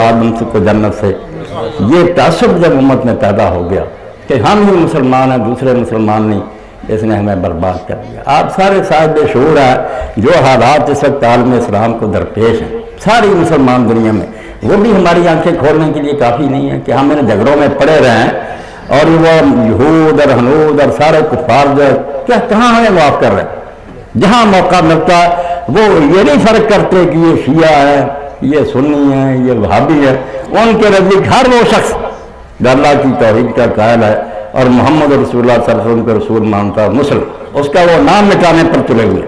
आदम को जन्नत से। ये तासुब जब उम्मत में पैदा हो गया कि हम ही मुसलमान हैं, दूसरे मुसलमान नहीं, इसने हमें बर्बाद कर दिया। आप सारे साहिब शऊर हैं, जो हालात इस वक्त आलम इस्लाम को दरपेश हैं सारी मुसलमान दुनिया में, वो भी हमारी आंखें खोलने के लिए काफ़ी नहीं है कि हम इन झगड़ों में पड़े रहें और वो यहूद और हनूद और सारे कुफार जो क्या कहाँ हमें माफ़ कर रहे हैं। जहाँ मौका मिलता है वो ये नहीं फ़र्क करते कि ये शिया है, ये सुन्नी है, ये वहाबी है, उनके नज़दीक हर वो शख्स अल्लाह की तौहीद का कायल है और मोहम्मद रसूलुल्लाह सल्लल्लाहु अलैहि वसल्लम को रसूल मानता है, मुस्लिम, उसका वो नाम मिटाने पर तुले हुए।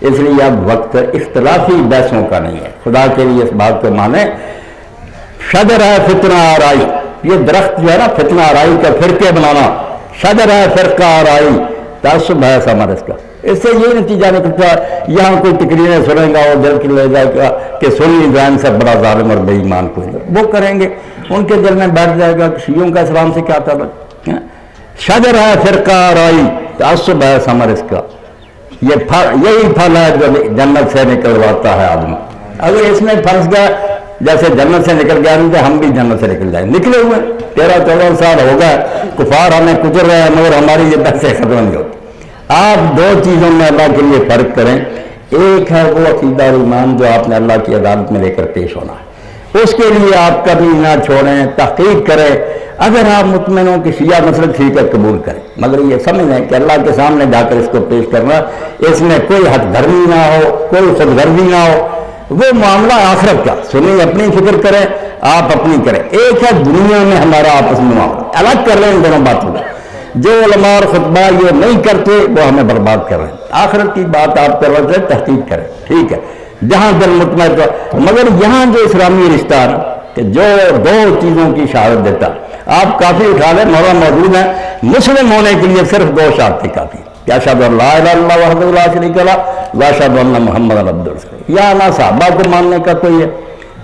इसलिए अब वक्त इख्तलाफी बहसों का नहीं है। खुदा के लिए इस बात को माने, शजर है फितना आराई, ये दरख्त जो है ना फितना आराई का फिरके बनाना, शजर है फिरका आराई, तासुब है समर इसका। इससे ये नतीजा निकलता है, यहाँ कोई तकरीरें सुनेगा और दिल के ले जाएगा कि सुन्नी जैन से बड़ा जालिम और बेईमान कोई नहीं, वो करेंगे, उनके दिल में बैठ जाएगा कि शियों का इस्लाम से क्या ताल्लुक है। शजर है फिरका आराई, तासुब है समर इसका। यही फल है जो जन्नत से निकलवाता है आदमी। अगर इसमें फंस गया, जैसे जन्नत से निकल गया, तो हम भी जन्नत से निकल जाए। निकले हुए 13-14 साल हो गए, कुफार हमें कुचल रहे हैं, मगर हमारी ये बहसें खत्म नहीं होती। आप दो चीज़ों में अल्लाह के लिए फ़र्क करें। एक है वो अकीदा और ईमान जो आपने अल्लाह की अदालत में लेकर पेश होना है, उसके लिए आप कभी ना छोड़ें, तहकीक करें। अगर आप मुतमिन हो कि शिया मसला ठीक है, कबूल करें, मगर ये समझें कि अल्लाह के सामने जाकर इसको पेश करना, इसमें कोई हथधर्मी ना हो, कोई खुदगर्जी ना हो, वो मामला आखिरत का। सुनी अपनी फिक्र करें, आप अपनी करें। एक है दुनिया में हमारा आपस में मामला, अलग कर रहे हैं इन दोनों बातों को। जो उलमा और खुतबा ये नहीं करते वो हमें बर्बाद कर रहे हैं। आखिरत की बात आप कर रहे थे, तहकीक करें, ठीक है, जहाँ दिल मुतमईन तो। मगर यहाँ जो इस्लामी रिश्ता है कि जो दो चीज़ों की शहादत देता, आप काफ़ी उठा लें, मौला मौजूद है, मुस्लिम होने के लिए सिर्फ दो शर्तें काफ़ी, क्या अशहदु अल्ला इलाहा इल्लल्लाह वहदहु ला शरीका लहु व अशहदु अन्ना मुहम्मदन अब्दुहु व रसूलुहु। या ना सहाबा को मानने का कोई है,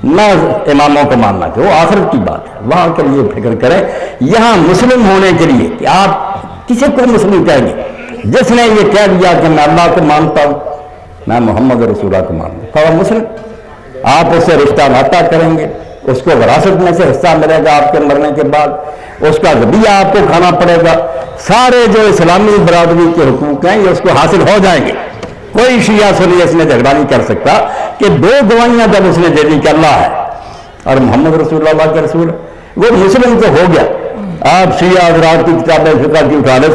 ना इमामों को मानना चाहिए, वो आखिरत की बात है, वहाँ के लिए फिक्र करें। यहाँ मुस्लिम होने के लिए कि आप किसी को मुस्लिम कहेंगे, जिसने ये कह दिया कि मैं अल्लाह को मानता हूँ, मैं मोहम्मद रसूलुल्लाह को मानता हूँ, मुस्लिम, आप उससे रिश्ता नाता करेंगे, उसको विरासत में से हिस्सा मिलेगा आपके मरने के बाद, उसका ज़बिया आपको खाना पड़ेगा। सारे जो इस्लामी बरादरी के हुकूक हैं ये उसको हासिल हो जाएंगे। कोई शिया सुन्नी इसमें झगड़ा नहीं कर सकता कि दो गवाहियां जब उसने दे दी कि अल्लाह है और मोहम्मद रसूलुल्लाह के रसूल, वो मुस्लिम तो हो गया। आप शिया हज़रात की किताबें फिक़ह की उठा ले।